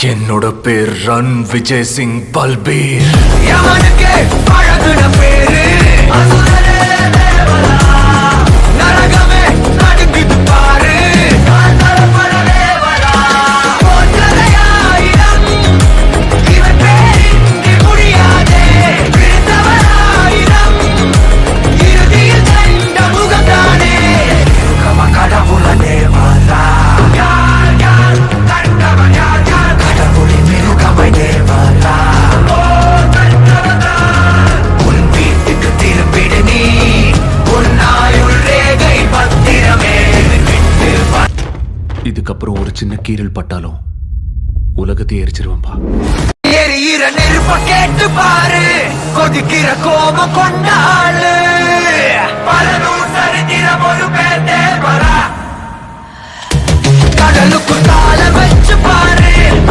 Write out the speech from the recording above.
என்னோட பேர் ரன் விஜய் சிங் பல்பீர். எவனுக்கே பழகுன பேரு அசுரனே தேவலா. நரகமே நடுங்குது பாரு காந்தரப்பட தேவலா. போற்றதையாயிரம் இவன் பேரின்றி முடியாதே. பிடித்தவராயிரம் இறுதியில் கண்ட முகம்தானே. கம கடவுள தேவலா. யார் யார் கண்டவன் யார் யார் கடவுளின் மிருகமை தேவலா. உன் வீட்டுக்கு திரும்பிடு நீ உன் ஆயுள் ரேகை பத்திரமே விட்டு வா. இதுக்கப்புறம் ஒரு சின்ன கீரல் பட்டாலும் உலகத்தை எரிச்சிருவேன்பா. எரியிற நெருப்ப கேட்டு பாரு கொதிக்கிற கோபம் கொண்டாளு. பல நூறு சரித்திரம் ஒரு பேர் தேவரா. கடலுக்கு கால வச்சு பாரு